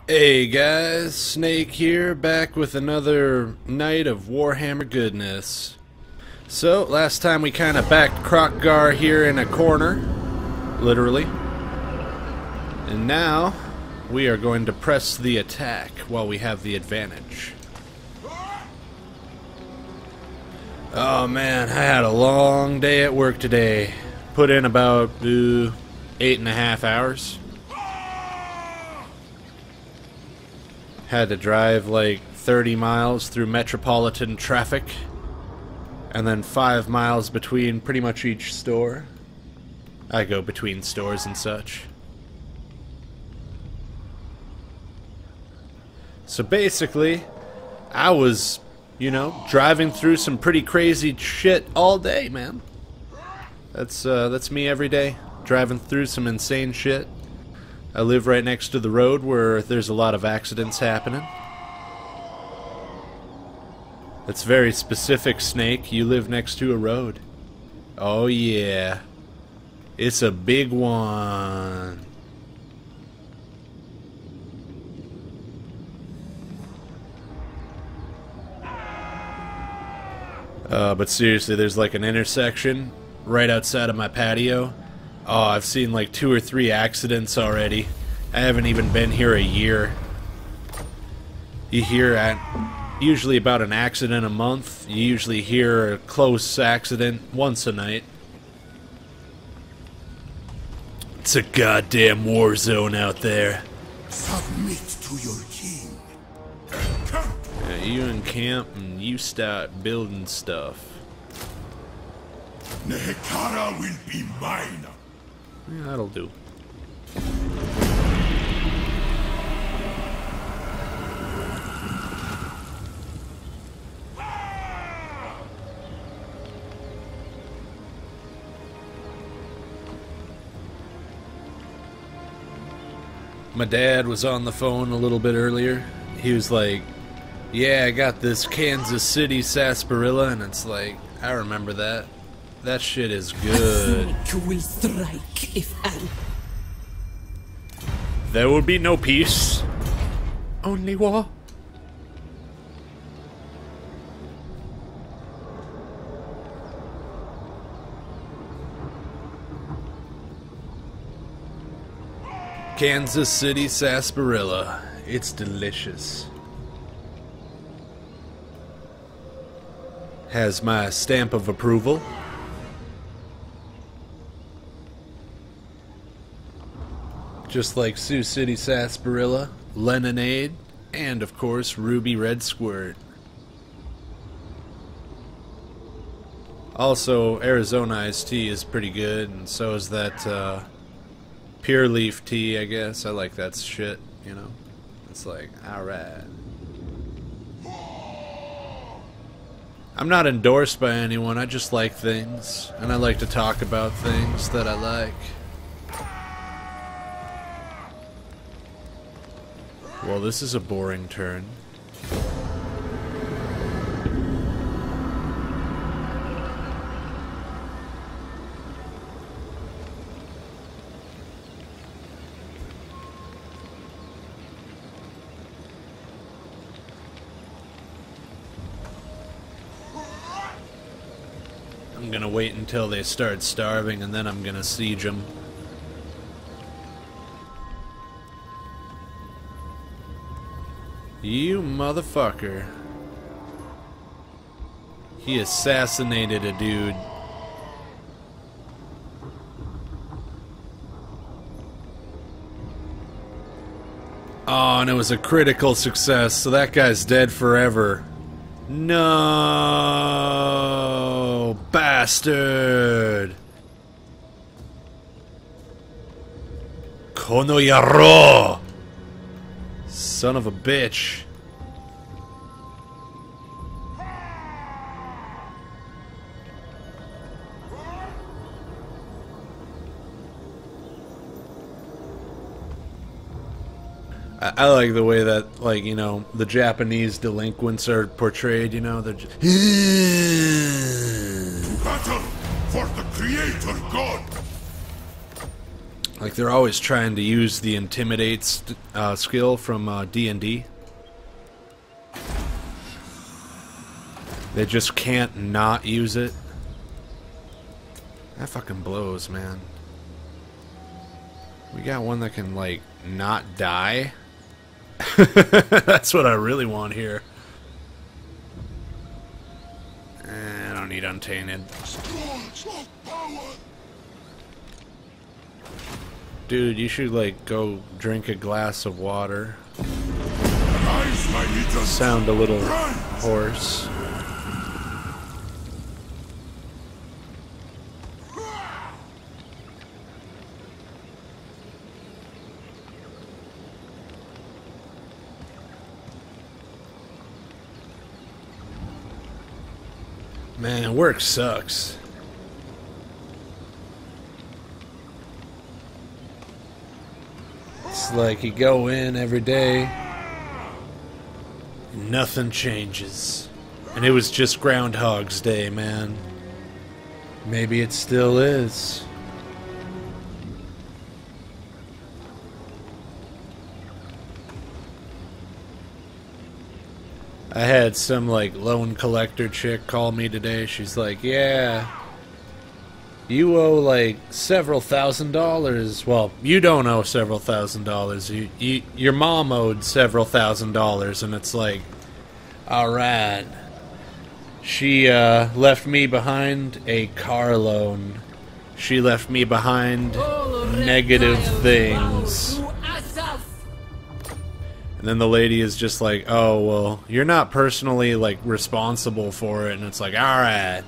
Hey guys, Snake here, back with another night of Warhammer goodness. So, last time we kind of backed Krokgar here in a corner, literally. And now, we are going to press the attack while we have the advantage. Oh man, I had a long day at work today. Put in about 8.5 hours. Had to drive like 30 miles through metropolitan traffic, and then 5 miles between pretty much each store. I go between stores and such. So basically, I was, driving through some pretty crazy shit all day, man. That's me every day, driving through some insane shit. I live right next to the road where there's a lot of accidents happening. That's very specific, Snake. You live next to a road. Oh yeah. It's a big one. But seriously, there's like an intersection right outside of my patio. Oh, I've seen like 2 or 3 accidents already. I haven't even been here a year. You hear usually about an accident a month. You usually hear a close accident once a night. It's a goddamn war zone out there. Submit to your king. Yeah, you encamp and you start building stuff. Nehekara will be mine. Yeah, that'll do. My dad was on the phone a little bit earlier. He was like, yeah, I got this Kansas City sarsaparilla, and it's like, I remember that. That shit is good. You will strike if I... There will be no peace. Only war. Kansas City sarsaparilla. It's delicious. Has my stamp of approval. Just like Sioux City sarsaparilla, Lemonade, and of course Ruby Red Squirt. Also, Arizona iced tea is pretty good, and so is that pure leaf tea, I guess. I like that shit, It's like, alright. I'm not endorsed by anyone, I just like things, and I like to talk about things that I like. Well, this is a boring turn. I'm gonna wait until they start starving and then I'm gonna siege them. You motherfucker. He assassinated a dude. Oh, and it was a critical success, so that guy's dead forever. No, bastard. Kono Yaro. Son of a bitch. I like the way that, like, the Japanese delinquents are portrayed, they're just... Battle for the Creator God. Like they're always trying to use the intimidate skill from D&D. They just can't not use it. That fucking blows, man. We got one that can, like, not die. That's what I really want here. I don't need Untainted. Dude, you should, like, go drink a glass of water. Sound a little hoarse. Man, work sucks. It's like you go in every day, and nothing changes. And it was just Groundhog's Day, man. Maybe it still is. I had some, like, loan collector chick call me today. She's like, yeah, you owe, like, several $1,000s. Well, you don't owe several $1,000s. Your mom owed several $1,000s, and it's like, alright. She, left me behind a car loan. She left me behind negative things. And then the lady is just like, oh, well, you're not personally, like, responsible for it. And it's like, alright.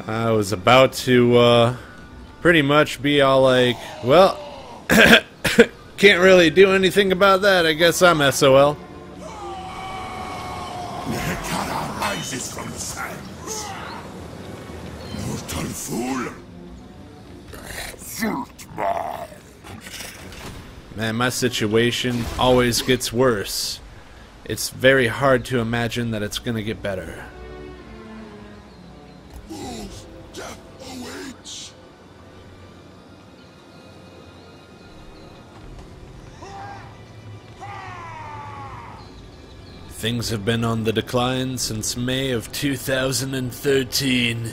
I was about to, pretty much be all like, well, can't really do anything about that. I guess I'm SOL. Lybaras rises from the sands. Mortal fool. Football. Man, my situation always gets worse. It's very hard to imagine that it's gonna get better. Death awaits. Things have been on the decline since May of 2013.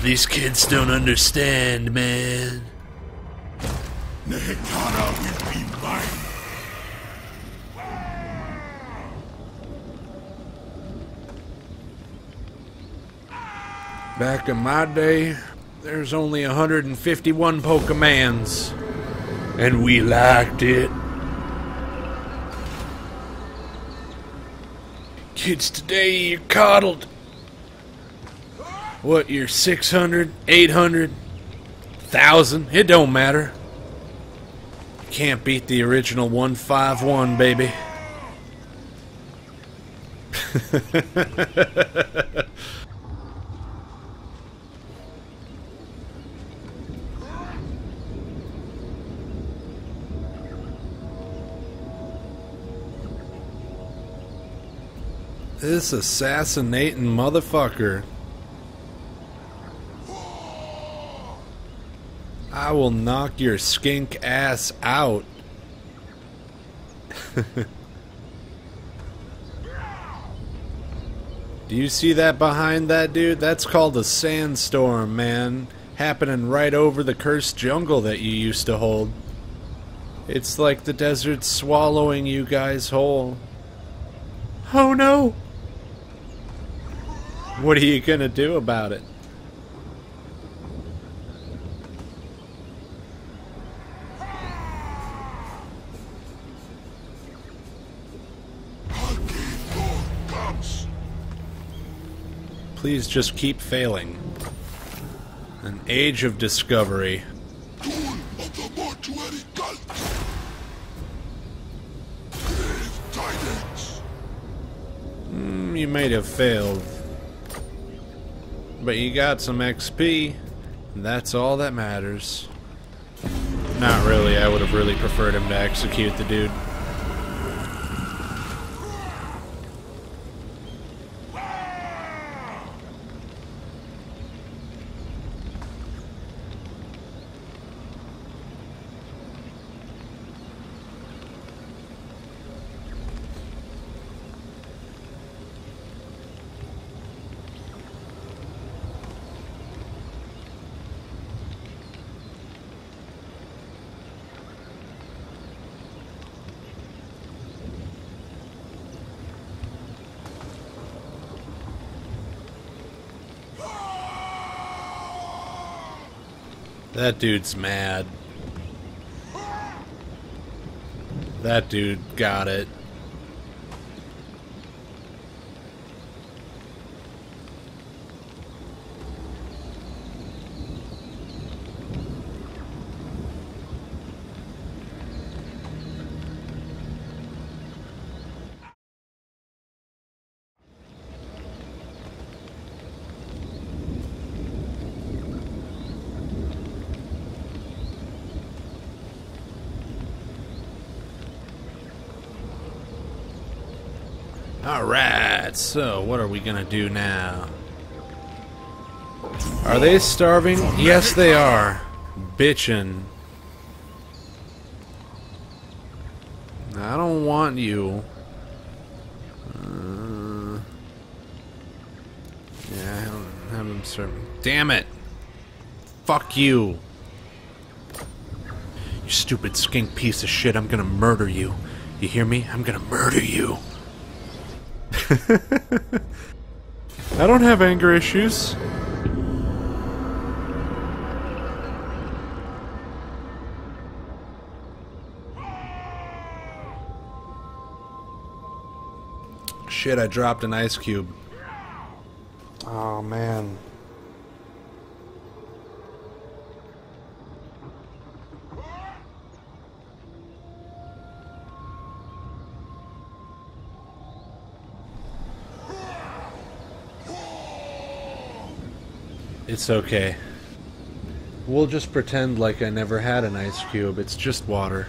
These kids don't understand, man. Lybaras will be mine. Back in my day, there's only 151 Pokemans, and we liked it. Kids today, you're coddled. What, you're 600, 800, 1,000? It don't matter. Can't beat the original 151, baby. This assassinating motherfucker. I will knock your skink ass out. Do you see that behind that dude? That's called a sandstorm, man. Happening right over the cursed jungle that you used to hold. It's like the desert swallowing you guys whole. Oh no! What are you gonna do about it? Please just keep failing. An age of discovery. You might have failed. But you got some XP, and that's all that matters. Not really, I would have really preferred him to execute the dude. That dude's mad. That dude got it. Alright, so what are we gonna do now? Are they starving? Yes, they are. Bitchin'. I don't want you. Yeah, have them serve. Damn it! Fuck you! You stupid skink piece of shit, I'm gonna murder you. You hear me? I'm gonna murder you. I don't have anger issues. Shit, I dropped an ice cube. Oh, man. It's okay. We'll just pretend like I never had an ice cube. It's just water.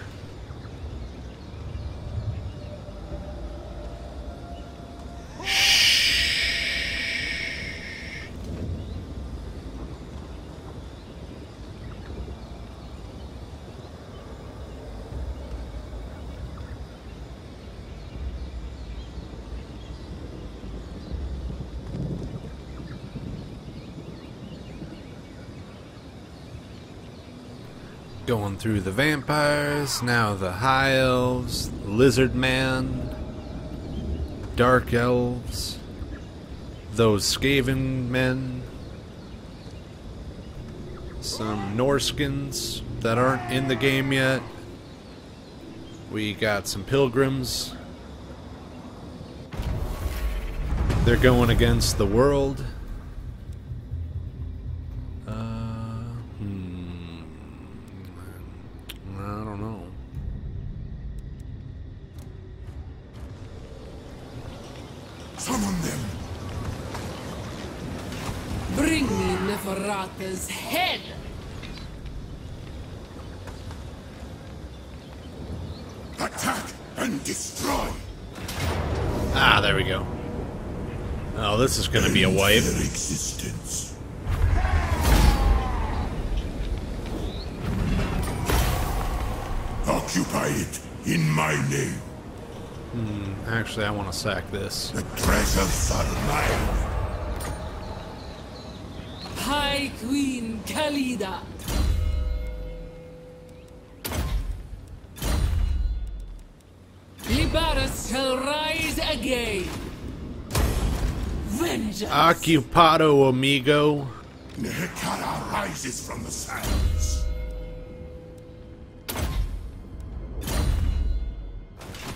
Going through the vampires, now the high elves, lizard man, dark elves, those Skaven men, some Norskins that aren't in the game yet. We got some pilgrims. They're going against the world. Summon them! Bring me Neferata's head! Attack and destroy! Ah, there we go. Oh, this is gonna be a wipe. Their existence. Occupy it in my name. Actually, I want to sack this. The treasures are mine. High Queen Khalida! Lybaras shall rise again! Vengeance! Occupado, amigo. Nehekara rises from the sands.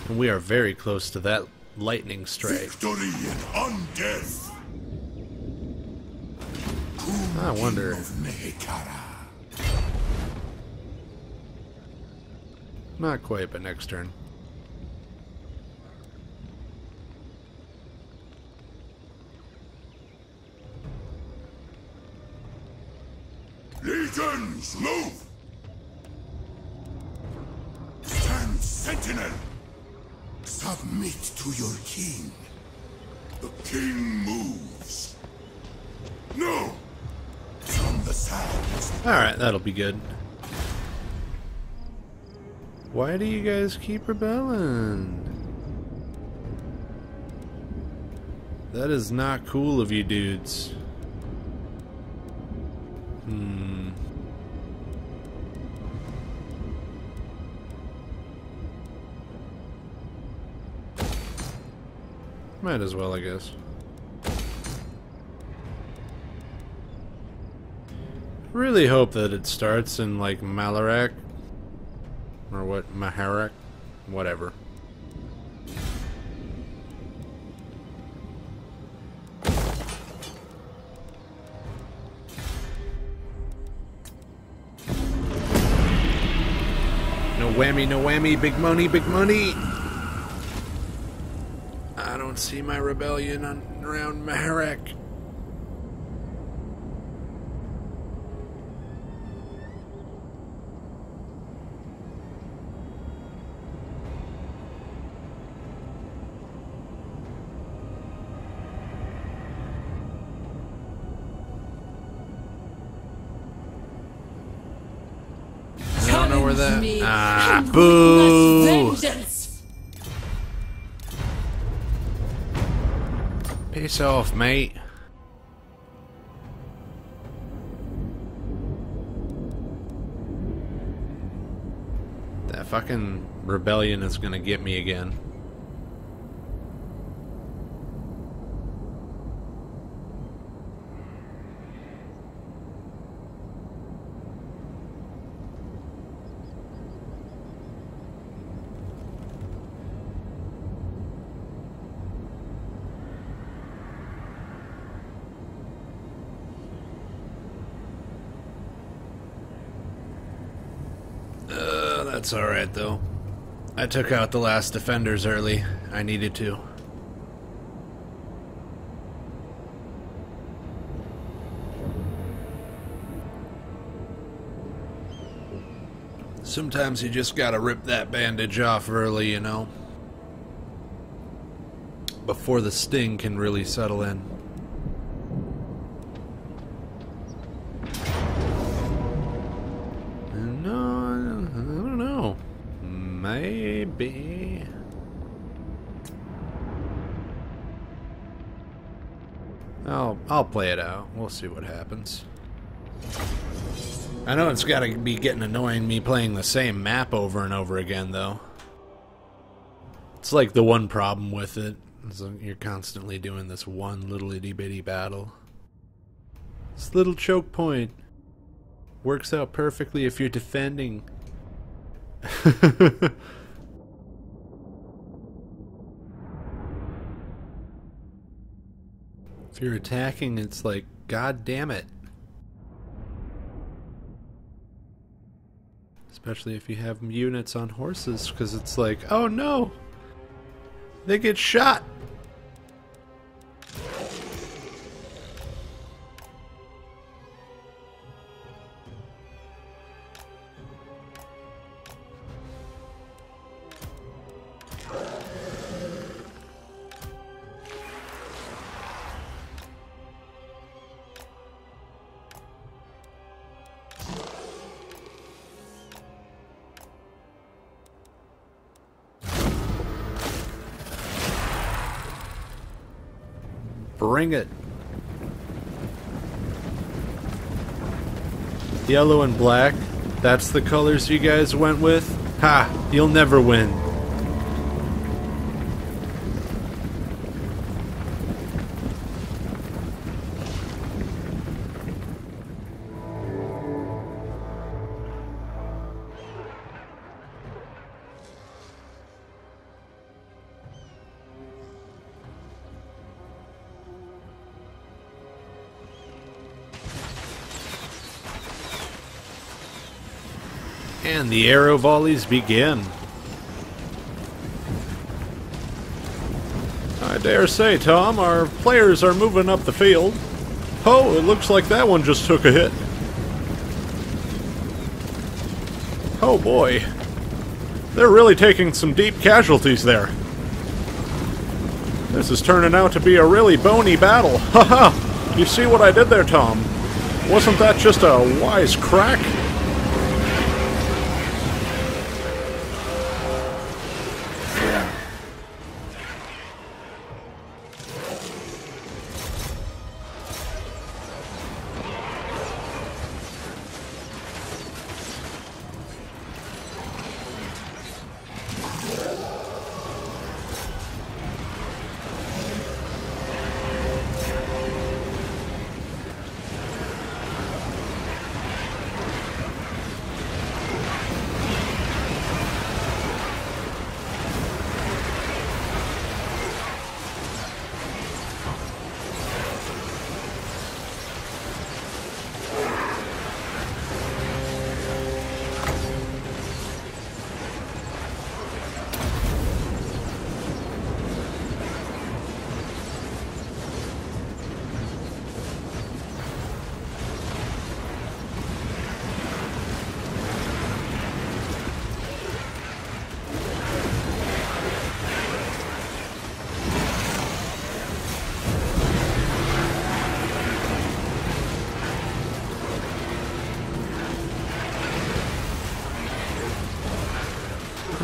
And we are very close to that lightning strike. Victory and undeath. I wonder. Of Nehekara. Not quite, but next turn. Legions, move! Stand sentinel! Submit to your king. The king moves. No! From the sands. Alright, that'll be good. Why do you guys keep rebelling? That is not cool of you dudes. Might as well, I guess. Really hope that it starts in, like, Malarak. Or what? Maharak? Whatever. No whammy, big money, big money! I don't see my rebellion around Maharak. I don't know where that... Me Ah, and boo! witness vengeance. Piss off, mate. That fucking rebellion is gonna get me again. That's alright, though. I took out the last defenders early. I needed to. Sometimes you just gotta rip that bandage off early, you know? Before the sting can really settle in. Maybe. I'll play it out. We'll see what happens. I know it's gotta be getting annoying me playing the same map over and over again, though. It's like the one problem with it. Is you're constantly doing this one little itty-bitty battle. This little choke point works out perfectly if you're defending. If you're attacking, it's like, god damn it. Especially if you have units on horses, because it's like, oh no! They get shot! Bring it. Yellow and black. That's the colors you guys went with? Ha! You'll never win. And the arrow volleys begin. I dare say, Tom, our players are moving up the field. Oh, it looks like that one just took a hit. Oh boy. They're really taking some deep casualties there. This is turning out to be a really bony battle. Haha! You see what I did there, Tom? Wasn't that just a wise crack?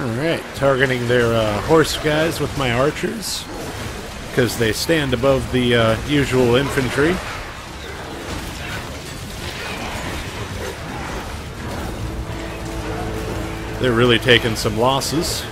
Alright, targeting their horse guys with my archers, because they stand above the usual infantry. They're really taking some losses.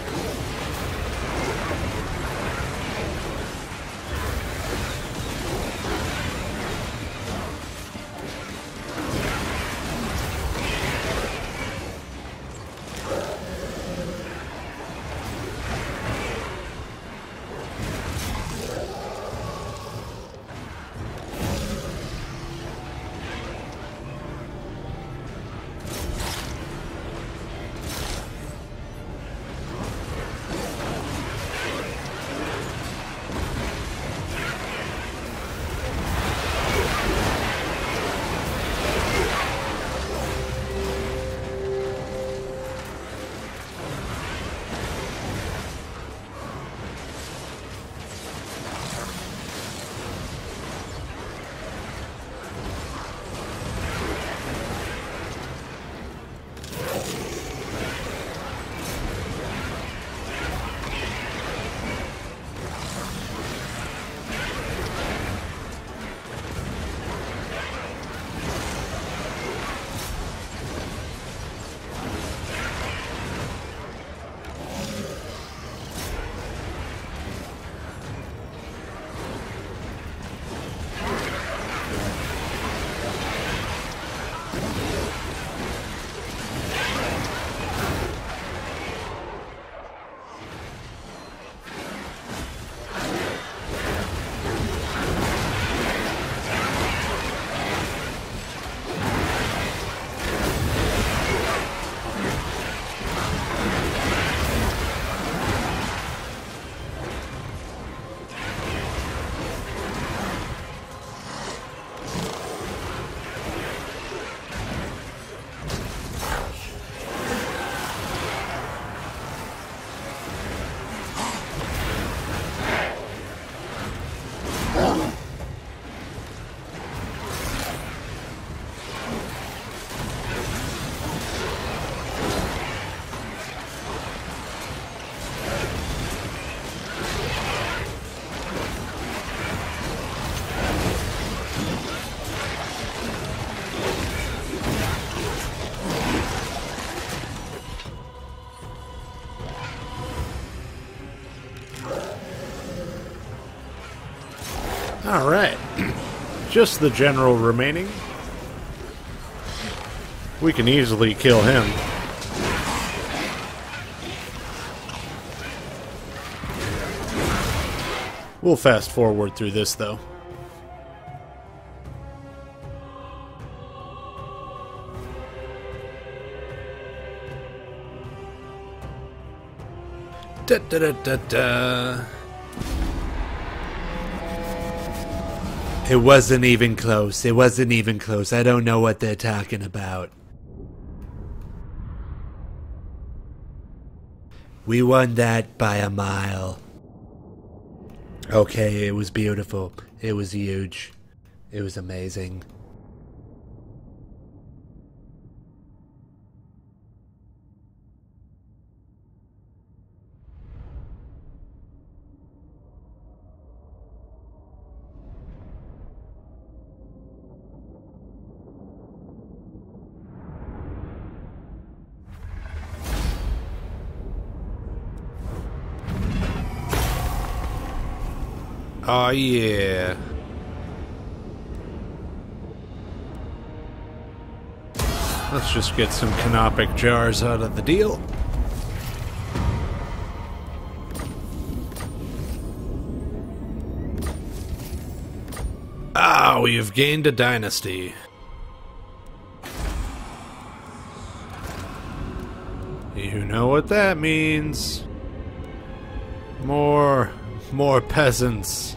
Alright. Just the general remaining. We can easily kill him. We'll fast forward through this, though. Da da da da da. It wasn't even close. It wasn't even close. I don't know what they're talking about. We won that by a mile. Okay, it was beautiful. It was huge. It was amazing. Oh yeah. Let's just get some canopic jars out of the deal. Ah, we have gained a dynasty. You know what that means. More peasants.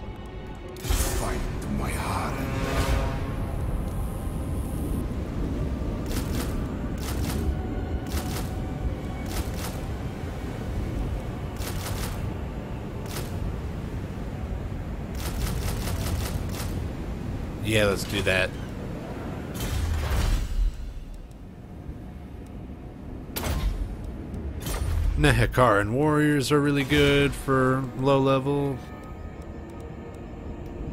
Fight my heart. Yeah, let's do that. Nehekaran warriors are really good for low level.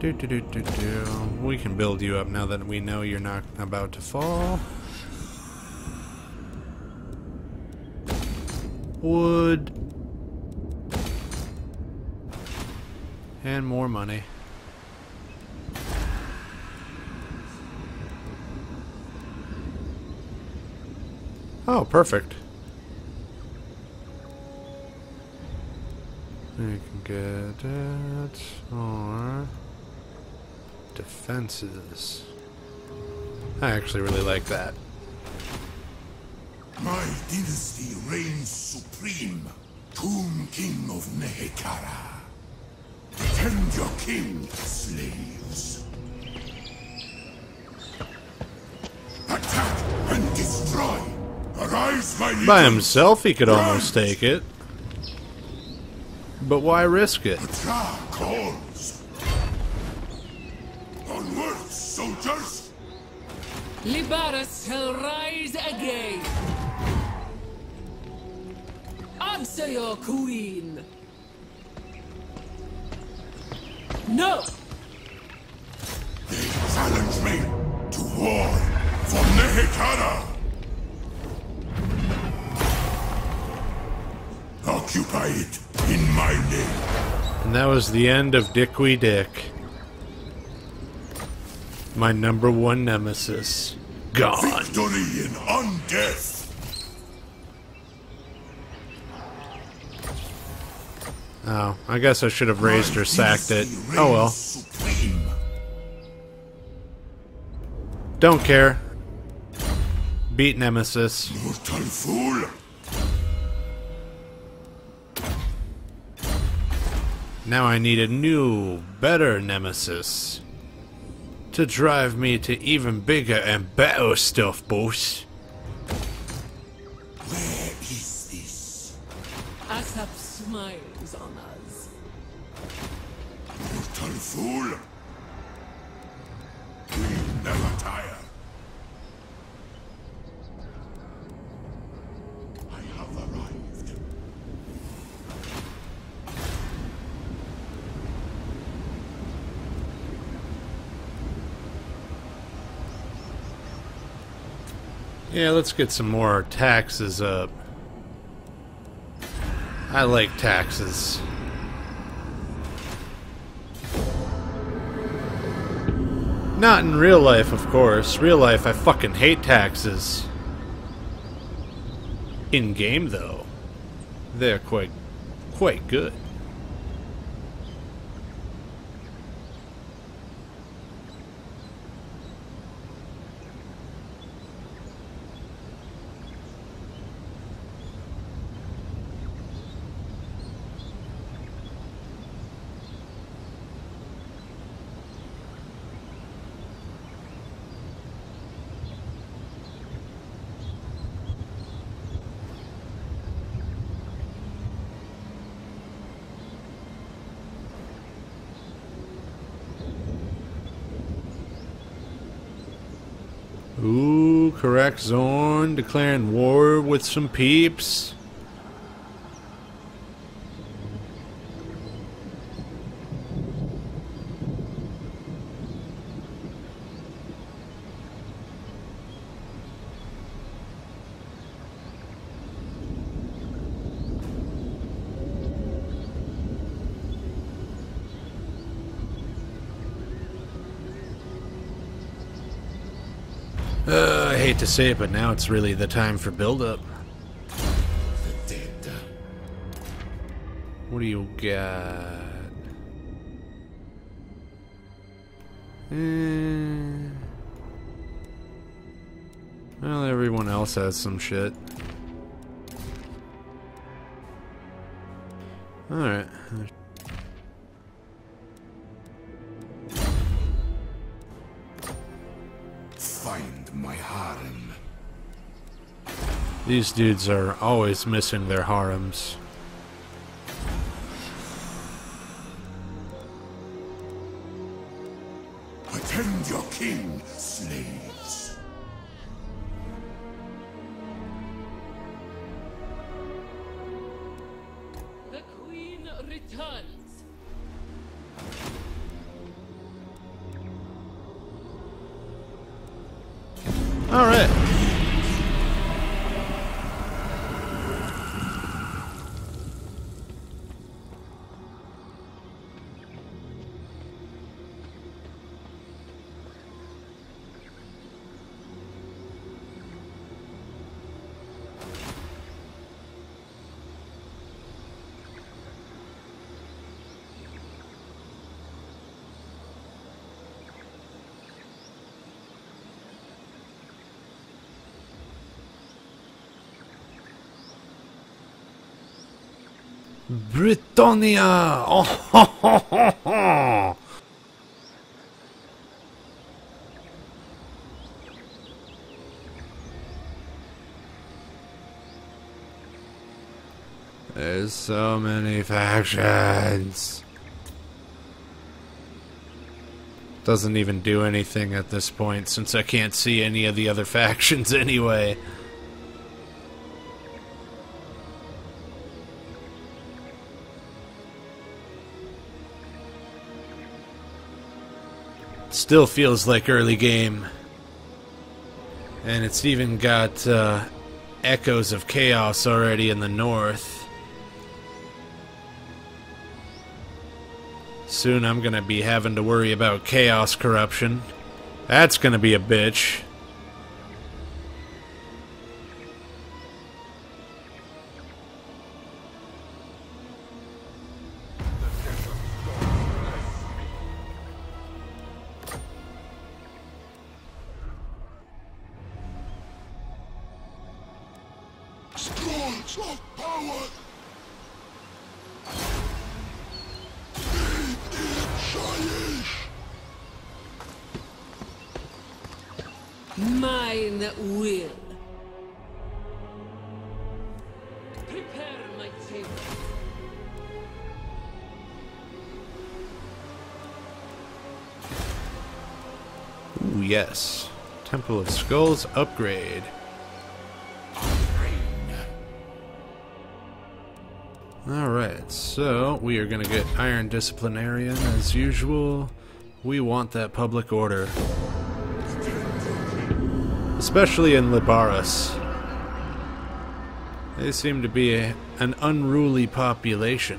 We can build you up now that we know you're not about to fall. Wood. And more money. Oh, perfect. We can get it. Or defenses. I actually really like that. My dynasty reigns supreme. Tomb King of Nehekara. Defend your king, slaves. Attack and destroy. Arise, my legions. By himself, he could almost take it. But why risk it? Tra calls. Onward, soldiers. Lybaras shall rise again. Answer your queen. No! They challenge me to war for Nehekara. Occupy it in my name. And that was the end of Dick-wee Dick. My #1 nemesis. Gone. Victory in undeath. Oh, I guess I should have raised or sacked it. Oh well. Supreme. Don't care. Beat Nemesis. Mortal fool. Now I need a new, better Nemesis. To drive me to even bigger and better stuff, boss. Where is this? Asap smiles on us. Mortal fool. We never tire. I have arrived. Yeah, let's get some more taxes up. I like taxes. Not in real life, of course. Real life, I fucking hate taxes. In game, though, they're quite good. Ooh, correct Zorn declaring war with some peeps. I hate to say it, but now it's really the time for build-up. The dead. What do you got? Well, everyone else has some shit. Alright. Find my harem. These dudes are always missing their harems. Attend your king, slaves. returns. All right. Britannia! Oh, ho, ho, ho, ho. There's so many factions. Doesn't even do anything at this point since I can't see any of the other factions anyway. Still feels like early game. And it's even got echoes of chaos already in the north. Soon I'm gonna be having to worry about chaos corruption. That's gonna be a bitch. Scrolls of power! Mine will. Prepare my table. Ooh, yes. Temple of Skulls upgrade. Alright, so we are going to get Iron Disciplinarian as usual. We want that public order. Especially in Lybaras. They seem to be an unruly population.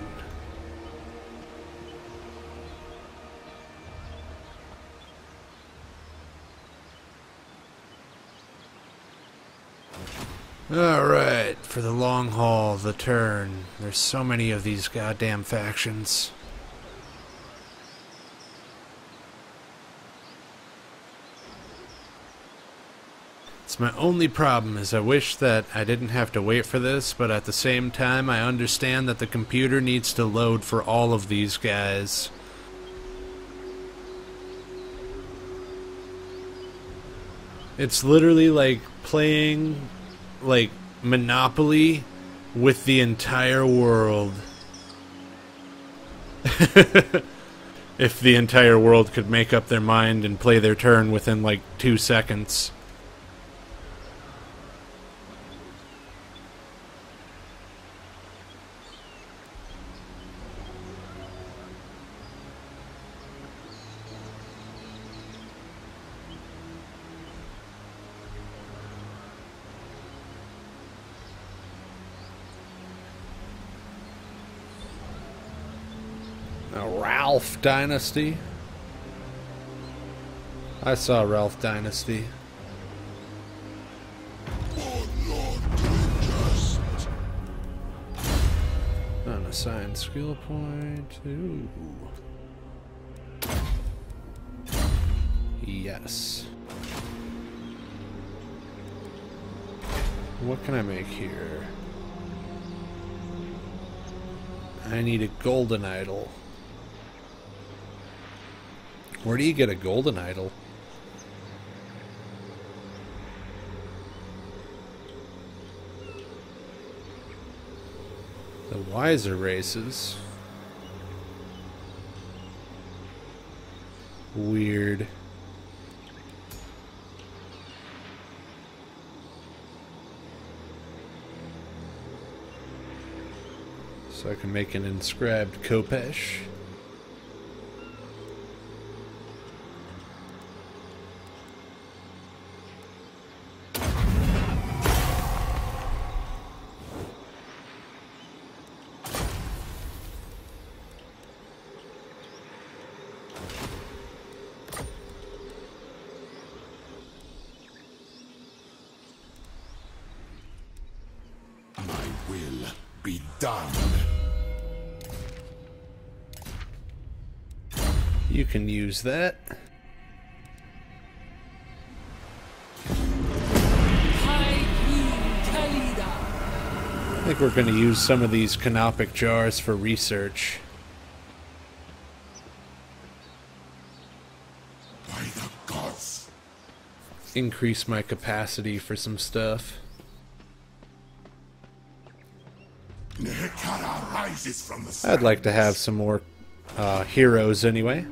Alright, for the long haul, the turn. There's so many of these goddamn factions. It's my only problem is I wish that I didn't have to wait for this, but at the same time I understand that the computer needs to load for all of these guys. It's literally like playing like Monopoly with the entire world. If the entire world could make up their mind and play their turn within like 2 seconds. Ralph Dynasty. I saw Ralph Dynasty. Unassigned skill point. Ooh. Yes. What can I make here? I need a golden idol. Where do you get a golden idol? The wiser races. Weird. So I can make an inscribed Kopesh. Will be done. You can use that. High Queen Khalida. I think we're going to use some of these canopic jars for research. By the gods. Increase my capacity for some stuff. Nehekara rises from the sands. I'd like to have some more heroes anyway.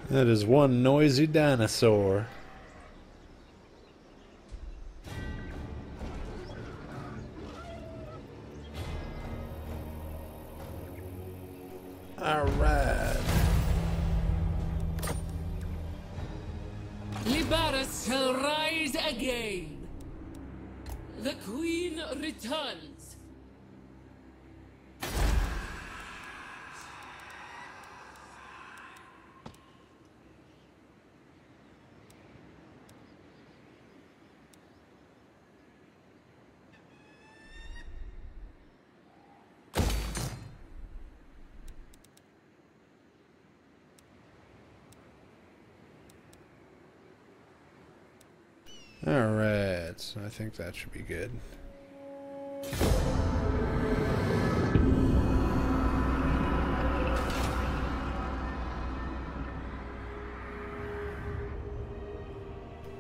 That is one noisy dinosaur. Alright. Lybaras shall rise again. The Queen returns. Alright, so I think that should be good.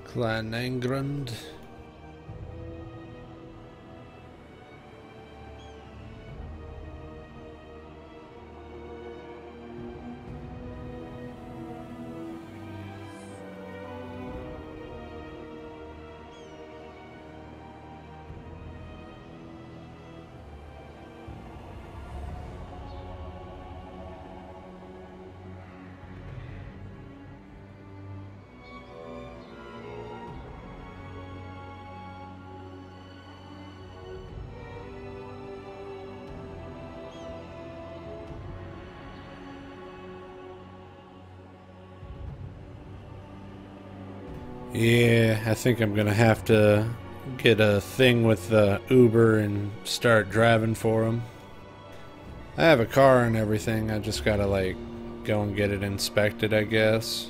Clanangrund. Yeah, I think I'm gonna have to get a thing with Uber and start driving for them. I have a car and everything, I just gotta like go and get it inspected, I guess.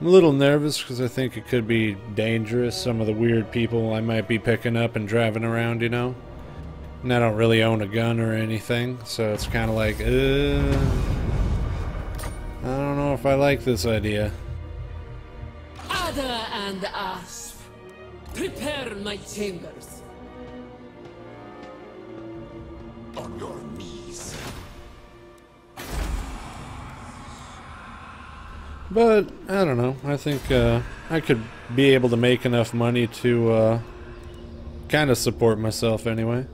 I'm a little nervous because I think it could be dangerous, some of the weird people I might be picking up and driving around, you know? And I don't really own a gun or anything, so it's kind of like, I don't know if I like this idea. Ada and Asp, prepare my chambers. On your knees. But, I don't know, I think I could be able to make enough money to kind of support myself anyway.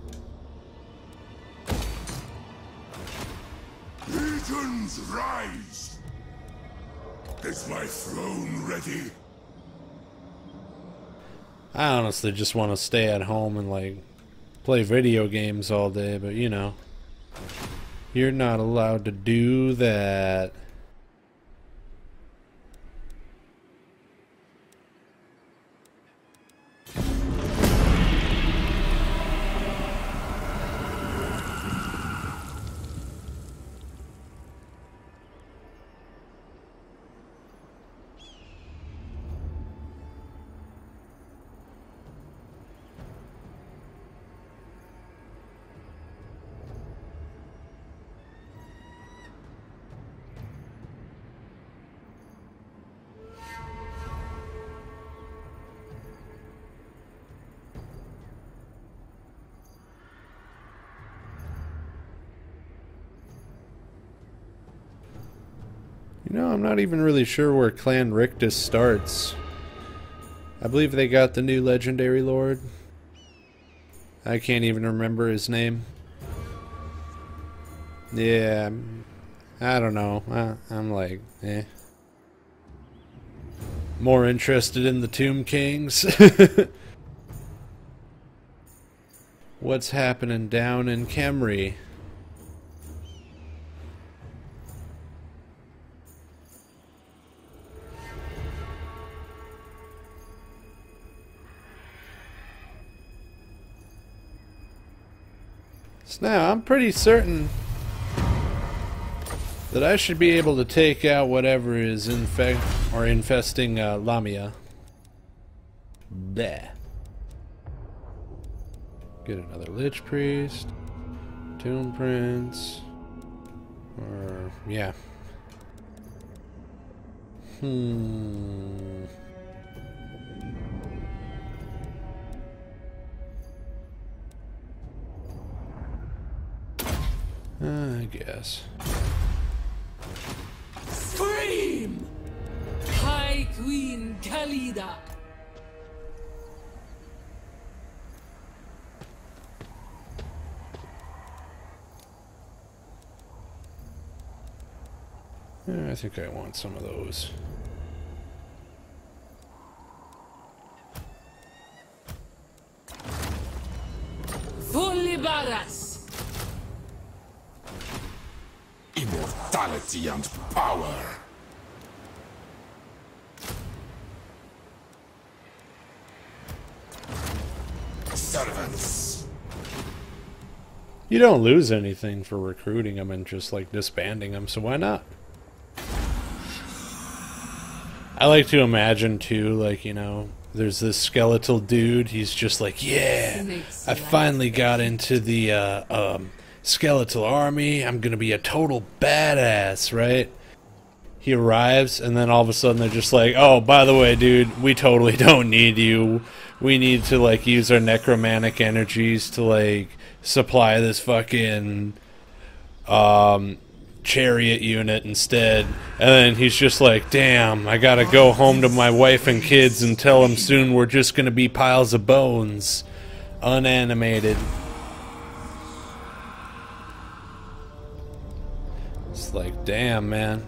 Legions rise! Is my throne ready? I honestly just want to stay at home and like play video games all day, but you know, you're not allowed to do that. You know, I'm not even really sure where Clan Rictus starts. I believe they got the new legendary lord. I can't even remember his name. Yeah, I don't know. I'm like, eh. More interested in the Tomb Kings. What's happening down in Kemri? So now, I'm pretty certain that I should be able to take out whatever is infesting Lamia. Bleh. Get another Lich Priest. Tomb Prince. Or, yeah. I guess. Scream! High Queen Khalida. I think I want some of those. For Lybaras. Immortality and power. Servants. You don't lose anything for recruiting them and just like disbanding them, so why not? I like to imagine too, like, you know, there's this skeletal dude, he's just like, yeah, I finally got into the skeletal army, I'm gonna be a total badass, right? He arrives, and then all of a sudden they're just like, oh, by the way, dude, we totally don't need you. We need to, like, use our necromantic energies to, like, supply this fucking chariot unit instead. And then he's just like, damn, I gotta go home to my wife and kids and tell them soon we're just gonna be piles of bones. Unanimated. It's like, damn, man.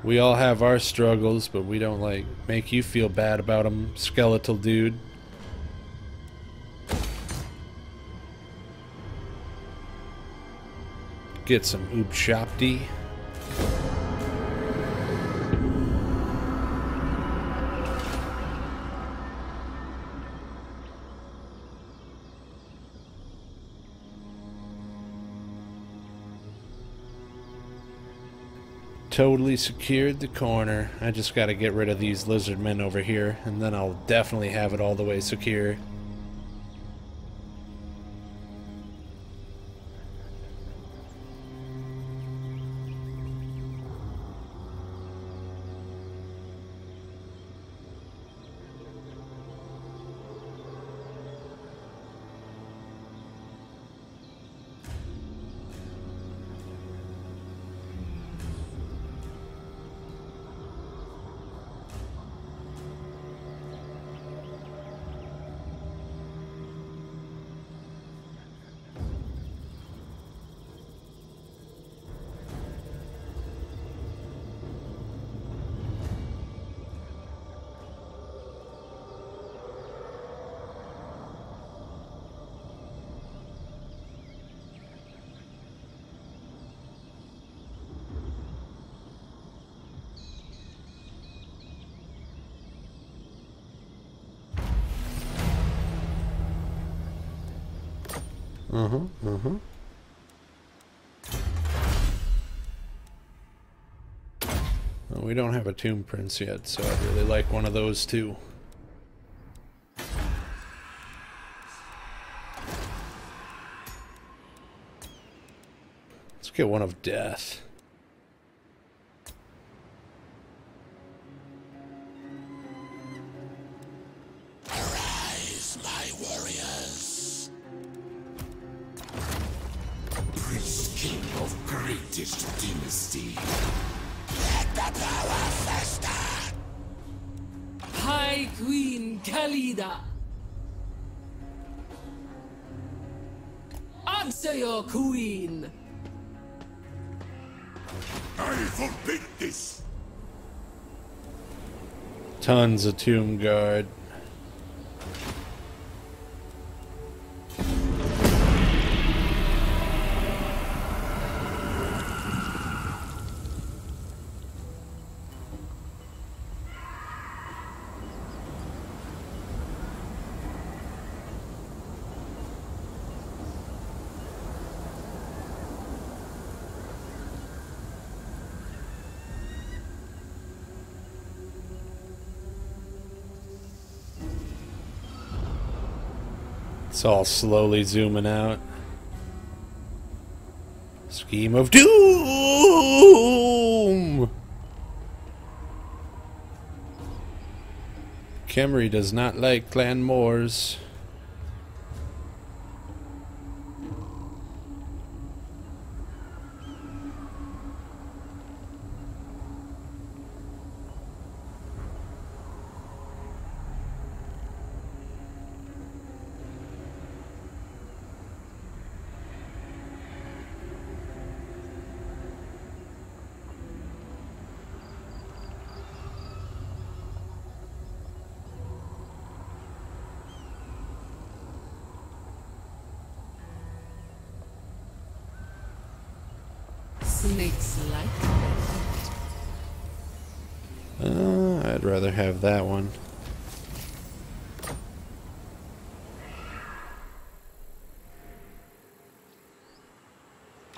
We all have our struggles, but we don't, like, make you feel bad about them, skeletal dude. Get some Oop Shopti. Totally secured the corner. I just gotta get rid of these lizard men over here, and then I'll definitely have it all the way secure. Well, we don't have a tomb prince yet, so I'd really like one of those too. Let's get one of death. Arise, my warriors. Priest king of greatest dynasty. Let the power fester. High Queen Khalida. Answer your queen. I forbid this. Tons of tomb guard. It's all slowly zooming out. Scheme of doom! Khemri does not like Clan Moors. Snakes like that. I'd rather have that one.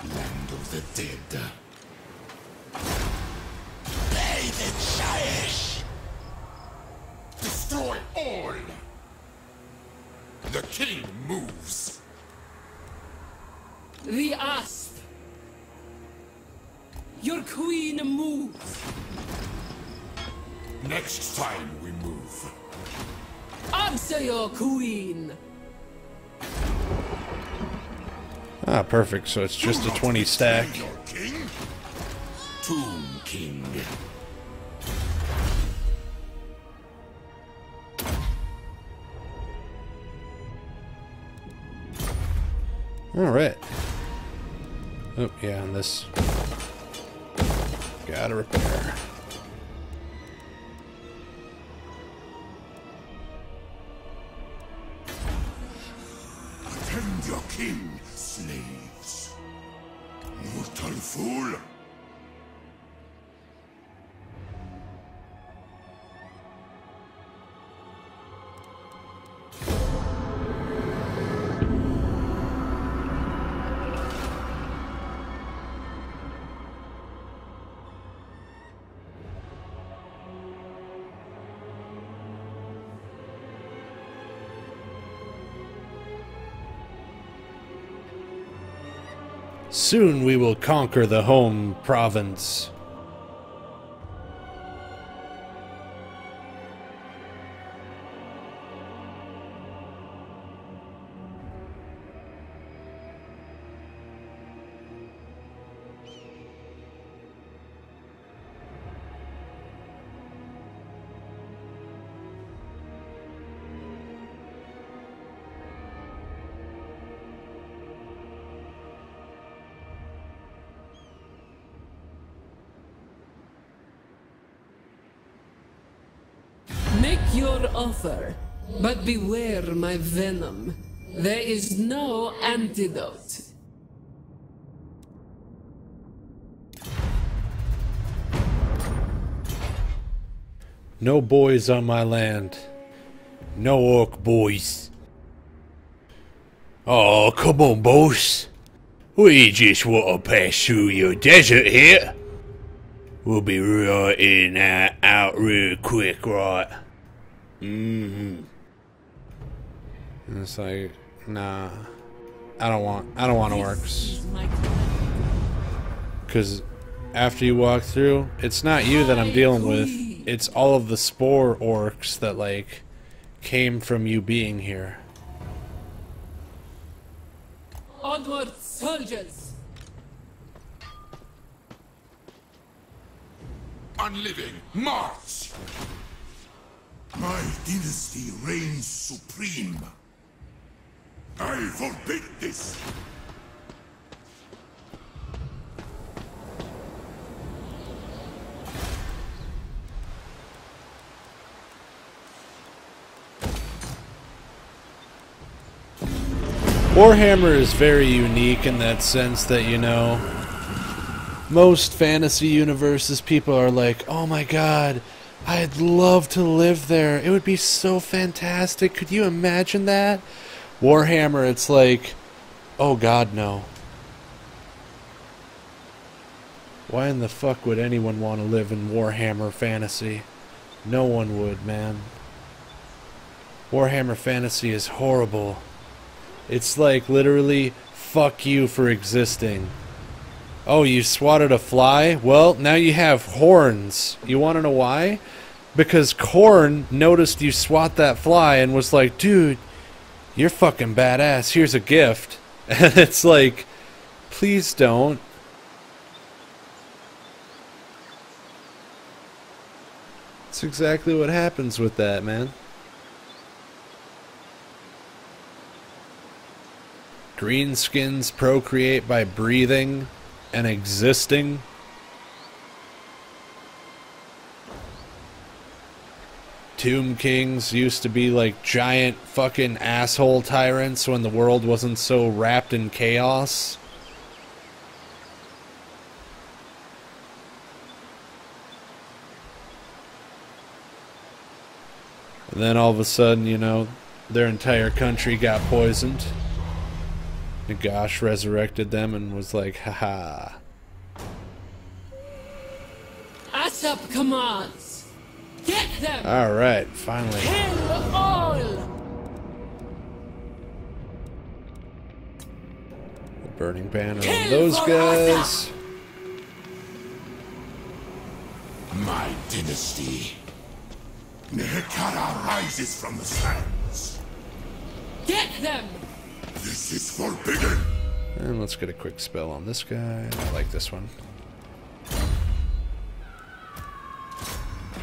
Land of the dead. Bathe in Shaiish. Destroy all. The king moves. The asp. Your queen moves. Next time we move. Answer your queen. Ah, perfect. So it's just a 20 stack. Your king? Tomb King. Alright. Oh, yeah, and this. Gotta repair. Attend your king, slaves. Mortal fool. Soon we will conquer the home province. Make your offer, but beware my venom. There is no antidote. No boys on my land. No orc boys. Oh, come on, boss. We just want to pass through your desert here. We'll be right in and out real quick, right? Mm-hmm. And it's like, nah. I don't want orcs. Because after you walk through, it's not you that I'm dealing with. It's all of the spore orcs that, like, came from you being here. Onward, soldiers! Unliving, march! My dynasty reigns supreme. I forbid this! Warhammer is very unique in that sense that, you know, most fantasy universes, people are like, oh my god, I'd love to live there. It would be so fantastic. Could you imagine that? Warhammer, it's like, oh god, no. Why in the fuck would anyone want to live in Warhammer fantasy? No one would, man. Warhammer fantasy is horrible. It's like, literally, fuck you for existing. Oh, you swatted a fly? Well, now you have horns. You want to know why? Because Korn noticed you swat that fly and was like, dude, you're fucking badass. Here's a gift. And it's like, please don't. That's exactly what happens with that, man. Greenskins procreate by breathing and existing. Tomb Kings used to be like giant fucking asshole tyrants when the world wasn't so wrapped in chaos. And then all of a sudden, you know, their entire country got poisoned. Nagash resurrected them and was like, haha. ASAP commands! Get them! Alright, finally. Kill all! The burning banner on those guys. My dynasty. Nehekara rises from the sands. Get them! This is forbidden! And let's get a quick spell on this guy. I like this one.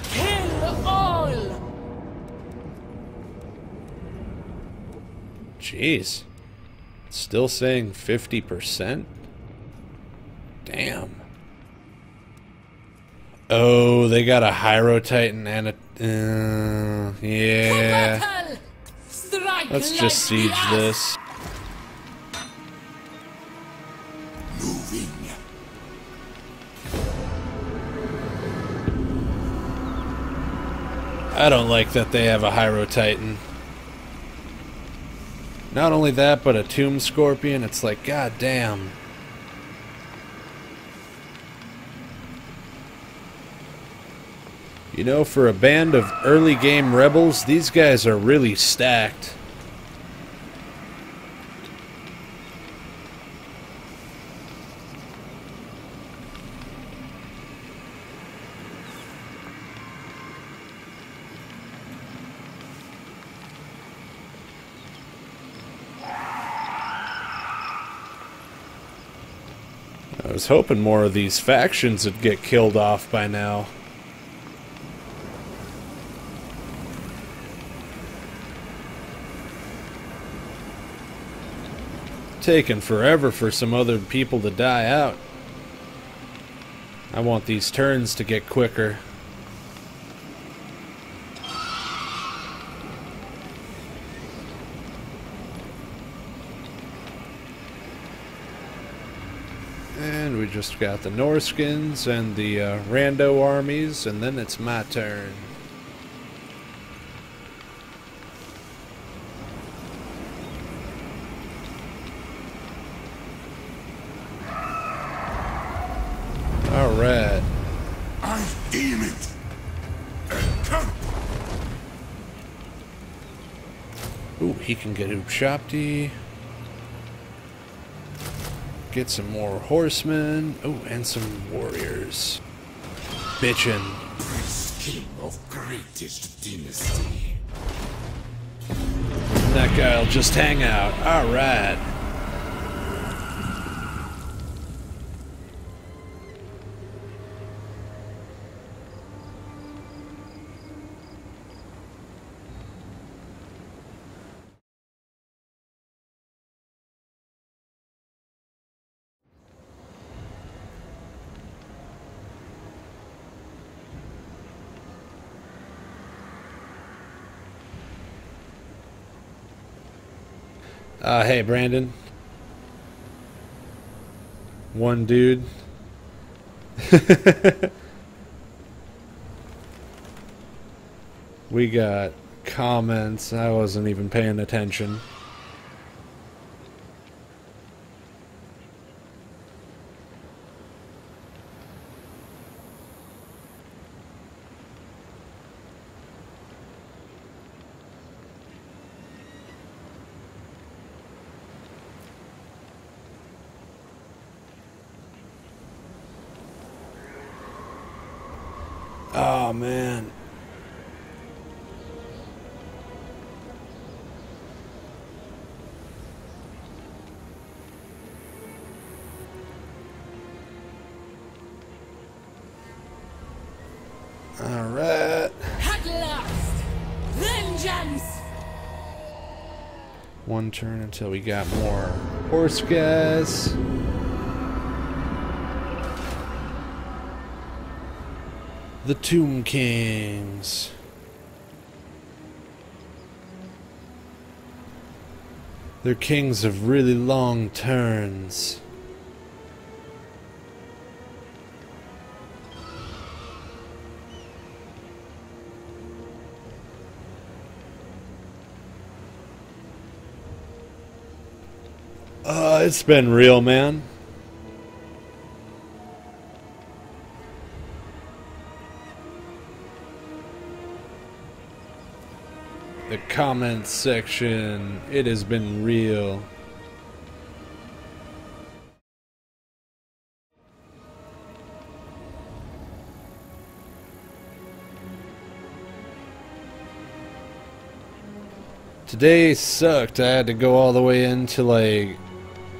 Kill all! Jeez. Still saying 50%? Damn. Oh, they got a Hyro Titan and a... yeah. Let's just siege this. Moving. I don't like that they have a Hyro Titan. Not only that, but a Tomb Scorpion. It's like, god damn. You know, for a band of early game rebels, these guys are really stacked. I was hoping more of these factions would get killed off by now. Taking forever for some other people to die out. I want these turns to get quicker. And we just got the Norskins and the Rando armies, and then it's my turn. Ooh, he can get Oop Shopty. Get some more horsemen. Oh, and some warriors. Bitchin'. Priest king of greatest dynasty. That guy'll just hang out. Alright. Hey, Brandon. One dude. We got comments. I wasn't even paying attention. Oh, man. All right. At last! Vengeance! One turn until we got more horse guys. The Tomb Kings. They're kings of really long turns. It's been real, man. The comments section, it has been real. Today sucked. I had to go all the way into like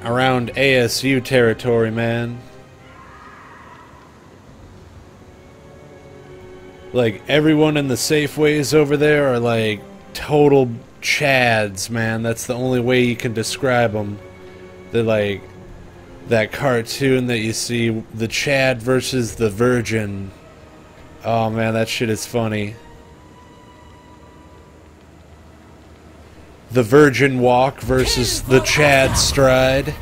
around ASU territory, man. Like everyone in the Safeways over there are like total chads, man. That's the only way you can describe them. They're like that cartoon that you see, the Chad versus the Virgin. Oh man, that shit is funny. The Virgin Walk versus the Chad Stride.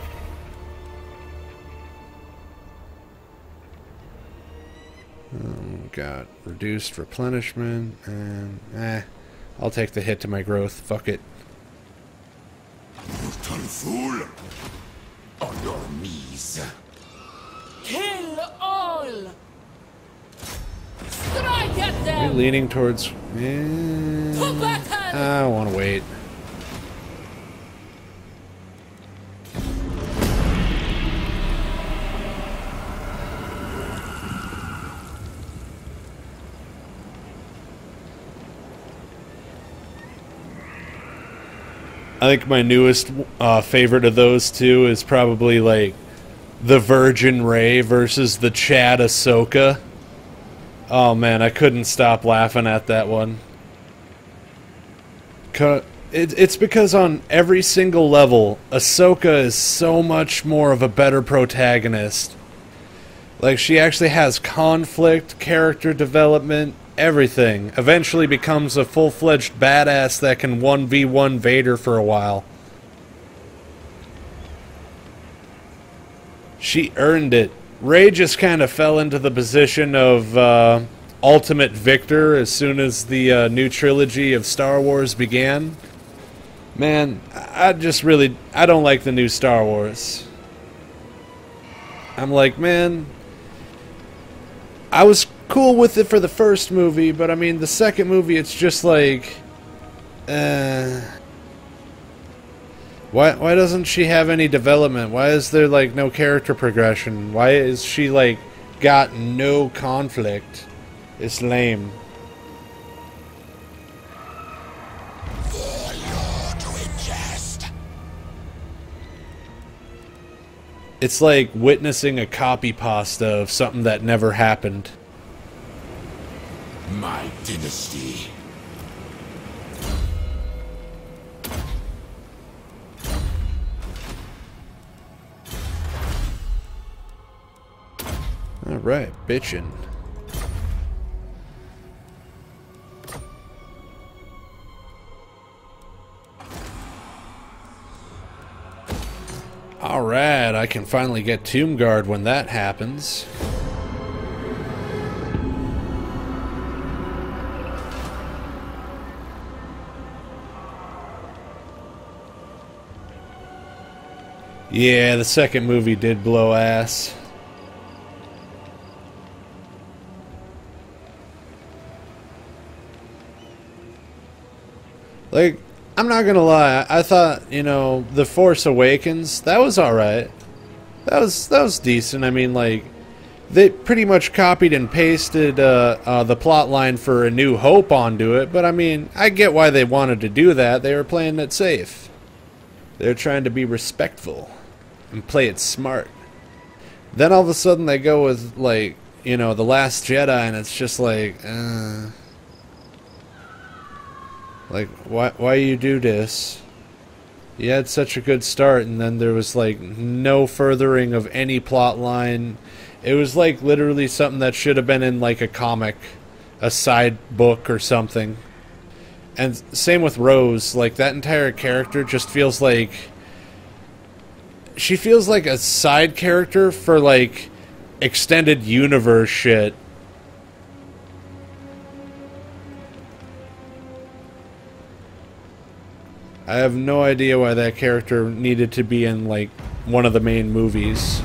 Got reduced replenishment, and I'll take the hit to my growth. Fuck it. Brutal fool! On your knees. Kill all! Strike at them! You're leaning towards... To battle! I want to wait. I think my newest favorite of those two is probably like the Virgin Ray versus the Chad Ahsoka. Oh man, I couldn't stop laughing at that one. It's because on every single level, Ahsoka is so much more of a better protagonist. Like, she actually has conflict, character development, everything. Eventually becomes a full-fledged badass that can 1v1 Vader for a while. She earned it. Rey just kind of fell into the position of ultimate victor as soon as the new trilogy of Star Wars began. Man, I don't like the new Star Wars. I'm like, man, I was cool with it for the first movie, but I mean, the second movie, it's just like, Why doesn't she have any development? Why is there like no character progression? Why is she like got no conflict? It's lame. It's like witnessing a copy pasta of something that never happened. My dynasty. Alright, bitchin'. Alright, I can finally get Tomb Guard when that happens. Yeah, the second movie did blow ass. Like, I'm not gonna lie, I thought, you know, The Force Awakens, that was alright. That was decent. I mean, like, they pretty much copied and pasted the plot line for A New Hope onto it, but I mean, I get why they wanted to do that. They were playing it safe. They're trying to be respectful and play it smart. Then all of a sudden they go with, like, you know, The Last Jedi, and it's just like, why you do this? You had such a good start, and then there was, like, no furthering of any plot line. It was, like, literally something that should have been in, like, a comic, a side book or something. And same with Rose. Like, that entire character just feels like... She feels like a side character for, like, extended universe shit. I have no idea why that character needed to be in, like, one of the main movies.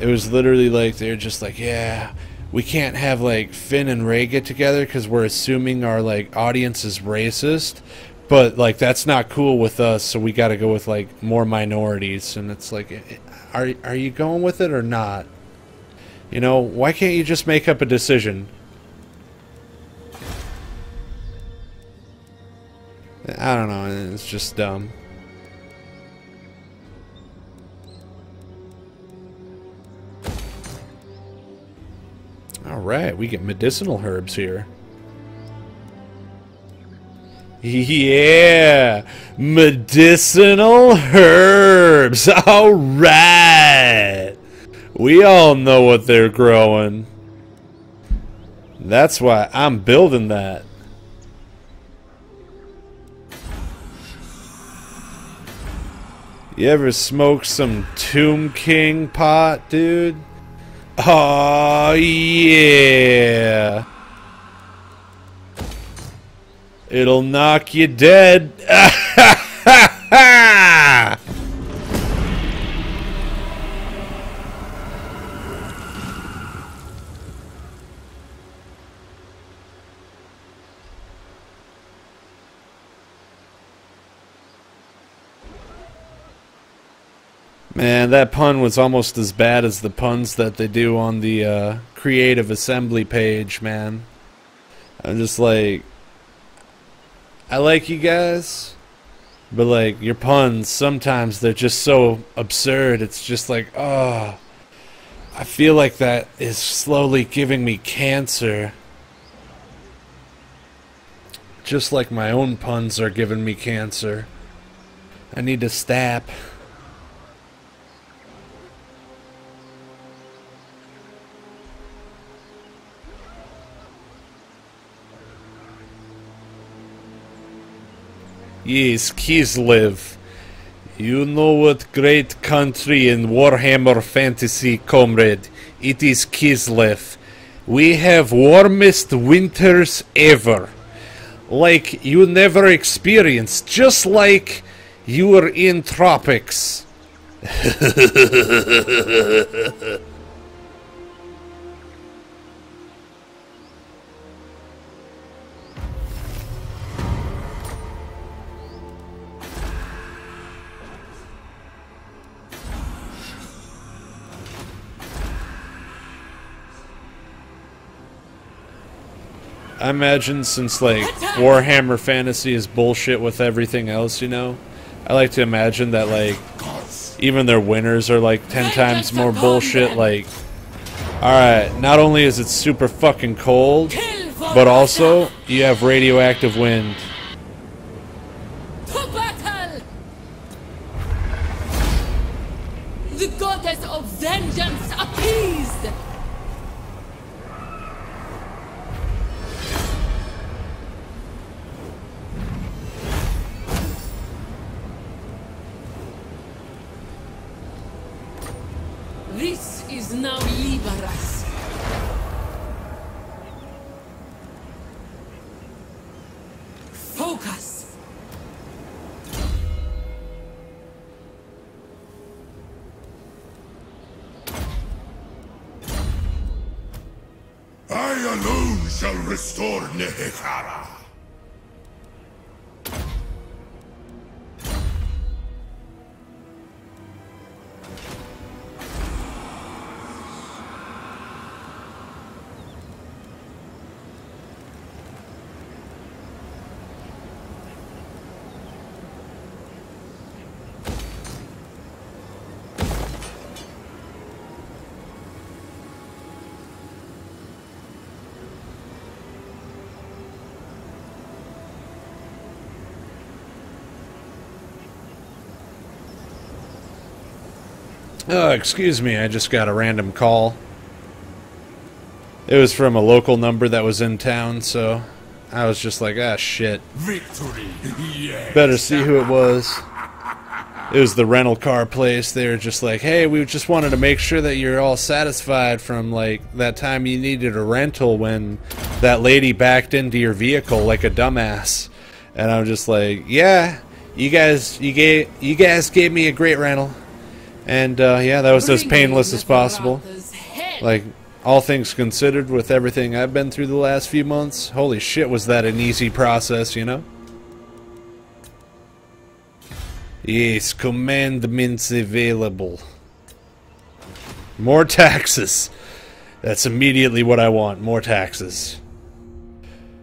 It was literally like, they're just like, yeah, we can't have, like, Finn and Rey get together because we're assuming our, like, audience is racist. But, like, that's not cool with us, so we gotta go with, like, more minorities. And it's like, are you going with it or not? You know, why can't you just make up a decision? I don't know, it's just dumb. Alright, we get medicinal herbs here. Yeah! Medicinal herbs! Alright! We all know what they're growing. That's why I'm building that. You ever smoke some Tomb King pot, dude? Oh yeah! It'll knock you dead. Man, that pun was almost as bad as the puns that they do on the Creative Assembly page, man. I'm just like, I like you guys, but like, your puns, sometimes they're just so absurd. It's just like, oh, I feel like that is slowly giving me cancer. Just like my own puns are giving me cancer. I need to stop. Yes, Kislev. You know what great country in Warhammer Fantasy, comrade. It is Kislev. We have warmest winters ever. Like you never experienced. Just like you were in tropics. I imagine since, like, Warhammer Fantasy is bullshit with everything else, you know, I like to imagine that, like, even their winners are, like, 10 times more bullshit. Like, alright, not only is it super fucking cold, but also, you have radioactive wind. To battle! The goddess of vengeance appeased! This is now Lybaras. Focus. I alone shall restore Nehekara. Oh, excuse me, I just got a random call. It was from a local number that was in town, so I was just like, ah, shit. Victory, yes. Better see who it was. It was the rental car place. They were just like, hey, we just wanted to make sure that you're all satisfied from, like, that time you needed a rental when that lady backed into your vehicle like a dumbass. And I'm just like, yeah, you guys gave me a great rental. And, yeah, that was as painless as possible. Like, all things considered, with everything I've been through the last few months, holy shit, was that an easy process, you know? Yes, commandments available. More taxes. That's immediately what I want, more taxes.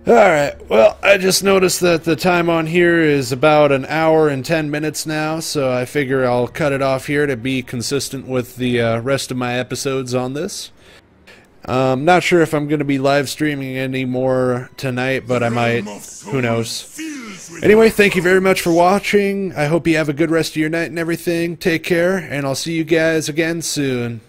Alright, well, I just noticed that the time on here is about 1 hour and 10 minutes now, so I figure I'll cut it off here to be consistent with the rest of my episodes on this. Not sure if I'm going to be live streaming anymore tonight, but I might. Who knows? Anyway, thank you very much for watching. I hope you have a good rest of your night and everything. Take care, and I'll see you guys again soon.